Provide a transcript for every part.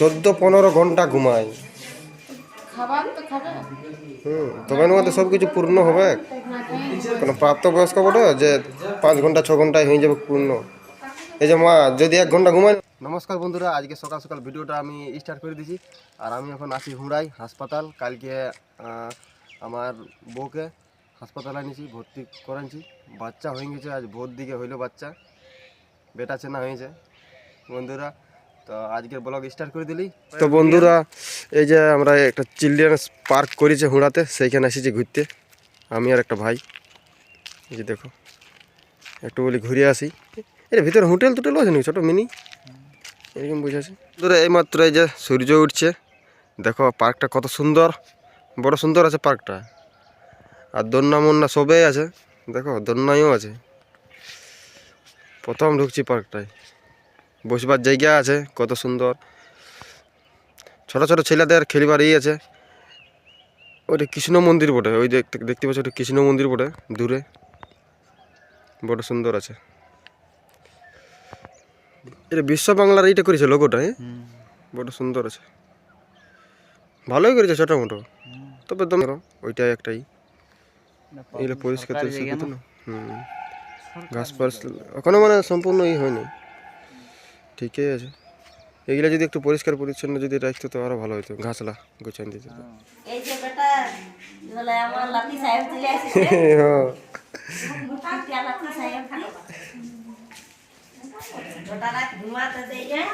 14-15 ঘন্টা ঘুমায়। তবে মধ্যে সব কিছু পূর্ণ হবে। কোনো প্রাপ্তবয়স্ক বটে যে 5 ঘন্টা 6 ঘন্টায় হয়ে যাবে পূর্ণ। এই যে মা যদি 1 ঘন্টা ঘুমায়। নমস্কার বন্ধুরা, আজকে সকাল সকাল ভিডিওটা আমি স্টার্ট করে দিয়েছি। আর আমি এখন আছি হুড়াই হাসপাতাল। কালকে আমার বউকে হাসপাতালে আনিছি, ভর্তি করাইছি। বাচ্চা হয়ে গেছে, আজ ভোর দিকে হইলো বাচ্চা, বেটা চেনা হয়েছে বন্ধুরা। তো আজকের ব্লগ স্টার্ট করে দিলি। তো বন্ধুরা, এই যে আমরা একটা চিলড্রেন্স পার্ক করেছে হুড়াতে, সেইখানে এসেছি ঘুরতে আমি আর একটা ভাই। এই যে দেখো, একটু বলি ঘুরে আসি। এর ভিতরে হোটেল টোটেল আছে নাকি, ছোটো মিনি এরকম বুঝেছে বন্ধুরা। এইমাত্র এই যে সূর্য উঠছে, দেখো পার্কটা কত সুন্দর, বড় সুন্দর আছে পার্কটা। আর দন্না মন্না সবেই আছে, দেখো দন্নাইও আছে। প্রথম ঢুকছি পার্কটায়, বসবার জায়গা আছে কত সুন্দর। ছোট ছোট ছেলেদের খেলিবার আছে। ওইটা কৃষ্ণ মন্দির বটে, ওই দেখতে পাচ্ছ ওটা কৃষ্ণ মন্দির বটে দূরে, বড় সুন্দর আছে। এটা বিশ্ব বাংলার এইটা করেছে লোগোটা, বড় সুন্দর আছে, ভালোই করেছে ছোটো মোটো। তবে তোমরা ওইটাই একটাই এগুলো পরিষ্কার তো না। ঘাস পাস ওখানে মানে সম্পূর্ণ হয়নি, ঠিকই আছে। এগুলো যদি একটু পরিষ্কার পরিচ্ছন্ন যদি রাখতো তো আরো ভালো হতো, ঘাসলা গোছান দিত। এই যে বেটা বলে আমার লাতি সাহেব চলে আসছে। হ্যাঁ লাতি সাহেব বেটা রাত ঘুমাতে দেই যায়।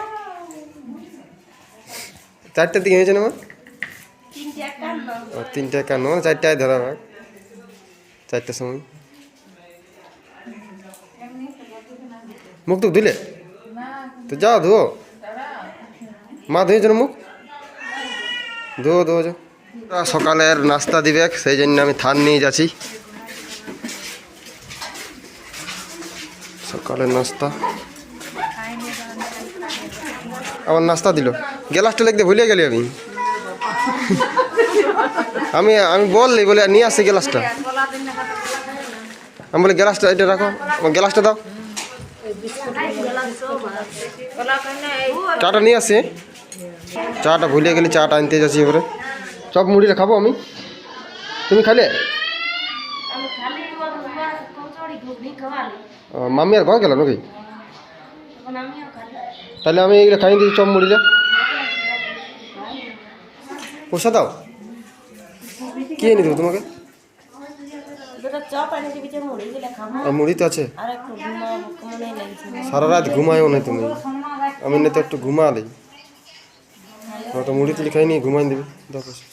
4টার দিকে হয়েছে না মা? 3:51 3:51 মানে 4টায় ধরা ভাগ, 4টার সময়। মুখ টুক দিলে তো যাও ধুও, মা ধুয়েছে না মুখ, ধুও ধুও যাও। সকালের নাস্তা দিবে, সেই জন্য আমি থান নিয়ে যাচ্ছি। সকালের নাস্তা আমার নাস্তা দিল, গ্লাসটা লিখতে ভুলে গেলি আমি। আমি আমি বললি বলে নিয়ে আসছি গ্লাসটা। আমি বলি গ্লাসটা এটা রাখো, আমার গ্লাসটা দাও। চাটা নিয়ে আসছি, চাটা ভুলে গেলি, চাটা আনতে যাচ্ছি এবারে। চপ মুড়িটা খাবো আমি, তুমি খালে? আমি খালি কচড়ি ঘুগনি খাওয়ালি। মামি আর ঘর গেল নাকি? তখন আমিও খালি। তাহলে আমি এগুলো খাই দিচ্ছি, চপ মুড়িটা পয়সা দাও। কি এনে দেবো তোমাকে? দুটো চপ এনে দিবি, যে মুড়ি দিলে খাবো। আর মুড়ি তো আছে। আর একটু ঘুমাবো, কেমনই লাগছে। সারা রাত ঘুমায়ও না তুমি, আমি না তো একটু ঘুমালি। তো মুড়ি তুলি খাই নিয়ে ঘুমাই দিবি, দাও পয়সা।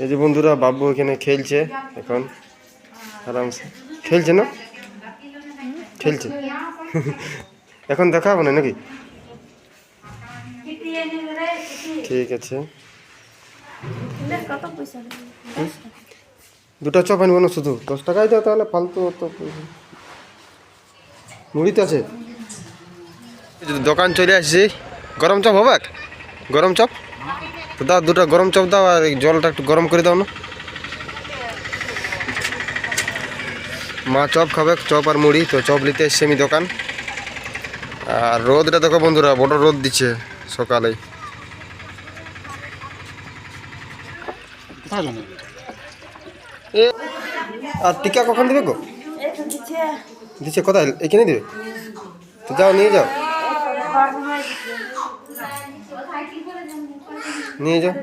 এই যে বন্ধুরা, বাবু এখানে খেলছে এখন আরামসে, খেলছে না খেলছে। এখন দেখাবো না নাকি? ঠিক আছে, কত পয়সা? দুটো চপ আনবো না, শুধু 10 টাকাই দাও, তাহলে ফালতু অত মুড়ি তো আছে। দোকান চলে আসছি, গরম চপ হবে? গরম চপ তো দাও, দুটো গরম চপ দাও, আর এই জলটা একটু গরম করে দাও না। মা চপ খাবে, চপ আর মুড়ি। তো চপ নিতে এসছি আমি দোকান। আর রোদটা দেখো বন্ধুরা, বড় রোদ দিচ্ছে সকালেই। আর টিকা কখন দেবে গো? দিচ্ছে কোথায়? এখানে দেবে তো, যাও নিয়ে যাও, নিয়ে যাও।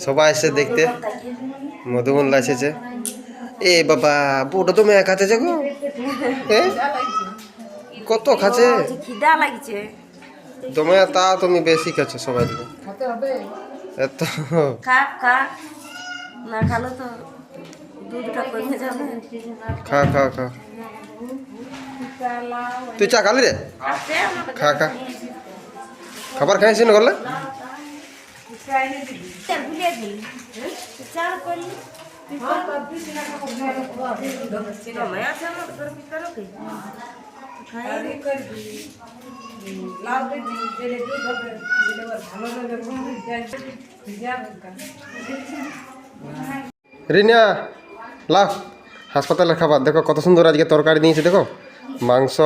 সবাই এসে দেখতে, মধুমল্লা এসেছে। এ বাবা, বউটা তো মেয়ে খাচ্ছে গো, কত খাচ্ছে খিদা লাগছে তোমার, তা তুমি বেশি খাচ্ছ সবাই এত। খা খা, না খালে তো দুধটা কমে যাবে। খা খা খা, তুই চা খালি রে? খা খা, খাবার খাইছি না করলে? রিনা লাভ হাসপাতালের খাবার দেখো কত সুন্দর আজকে তরকারি দিয়েছে দেখো, মাংস,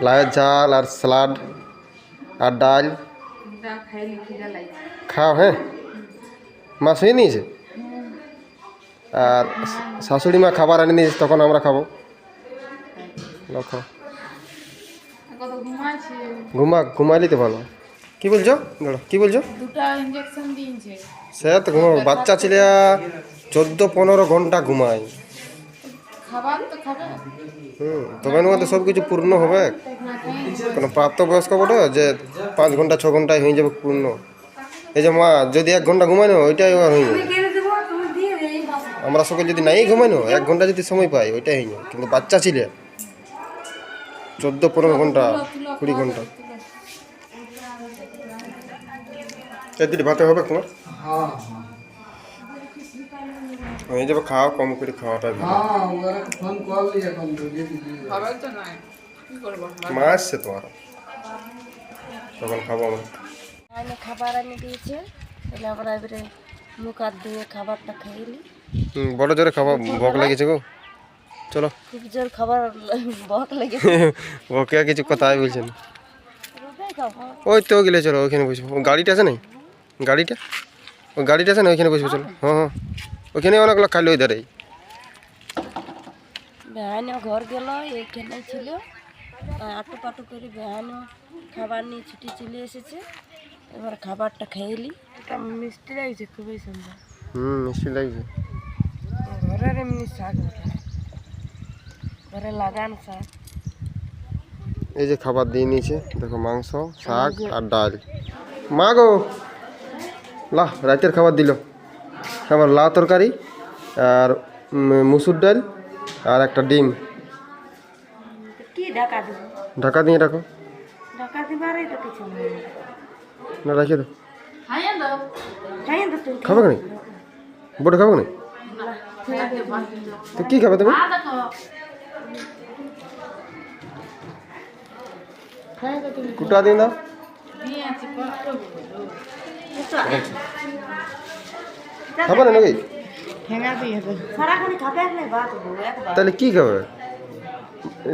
লাউয়ের ঝাল আর স্যালাড আর ডাল। খাও হ্যাঁ, মা শুয়ে নিয়েছে আর শাশুড়ি মা খাবার আনি দিয়েছে, তখন আমরা খাবো। খাও, ঘুমাইলি তো ভালো। কি বলছো দাঁড়া, কি বলছো? দুটা ইনজেকশন দিয়েছে। সে তো ঘুমাবো, বাচ্চা ছেলে 14-15 ঘন্টা ঘুমায়। খাবার তো খাবে তবে মধ্যে সব কিছু পূর্ণ হবে। কোনো প্রাপ্তবয়স্ক বটে যে 5 ঘন্টা 6 ঘন্টায় হয়ে যাবে পূর্ণ। এই যে মা যদি 1 ঘন্টা ঘুমাই না ওইটাই আর হয়ে যাবে। আমরা সকলে যদি নাই ঘুমাই না 1 ঘন্টা যদি সময় পাই ওইটাই হয়ে যাবে, কিন্তু বাচ্চা ছেলে 14-15 ঘন্টা 20 ঘন্টা। একদিন ভাতে হবে তোমার হয়ে যাবে, খাওয়া কম করে, খাওয়াটা ভালো। খাবার তো নাই, কি করবো? মা আসছে তোমার, তখন খাবো আমরা। খাবার এনে দিয়েছে, তাহলে আমরা এবারে মুখ হাত ধুয়ে খাবারটা খেয়ে বড় জোরে খাওয়া ভোগ লেগেছে গো, চলো। খুব জোর খাবার ভোগ লেগেছে। ওকে আর কিছু কথাই বলছেন, রুটাই খাবো। ওই তো গেলে চলো ওইখানে বসবো। ও গাড়িটা আছে নাই, গাড়িটা ওই গাড়িটা আছে না, ওইখানে বসবো চলো। হ্যাঁ ওইখানে অনেকগুলো খালি ওই ধারেই। বেহানো ঘর গেল, এইখানে ছিল, আটু পাটু করে বেহানো খাবার নিয়ে ছুটি চলে এসেছে। এবার খাবারটা খেয়েলি, এটা মিষ্টি লাগছে খুবই সুন্দর। মিষ্টি লাগছে। ঘরের এমনি শাক ঘরে লাগান শাক। এই যে খাবার দিয়ে নিয়েছে দেখো, মাংস, শাক আর ডাল। মা গো লাহ রাতের খাবার দিল আমার, লাউ তরকারি আর মুসুর ডাল আর একটা ডিম। কি ঢাকা দিব? ঢাকা দিয়ে রাখো ঢাকা দিবারই তো কিছু নেই। না, রাখিয়ে দাও। খাইয়ে দাও। খাই তো তুমি খাবে না বটে, খাবে না তো কি খাবে তুমি? কুটা দিন দাও। খাবে না নাকি? ঠেঙা দিয়ে দেবো সারাখানি খাবে এক নাই বাদ দেবো একবার। তাহলে কি খাবে?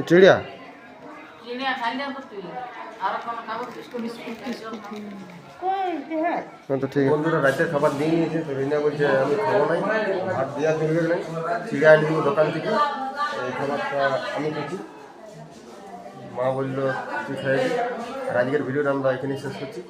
চিড়িয়া তো ঠিক আছে। বন্ধুরা রাতের খাবার দিয়ে নিয়েছে, তো রিনা বলছে আমি খাবো নাই, ভাত দেওয়া চলবে নাই, চিড়িয়া আনি দিব দোকান থেকে। এই খাবারটা আমি খেয়েছি, মা বললো তুই খাইবি। আর আজকের ভিডিওটা আমরা এখানেই শেষ করছি।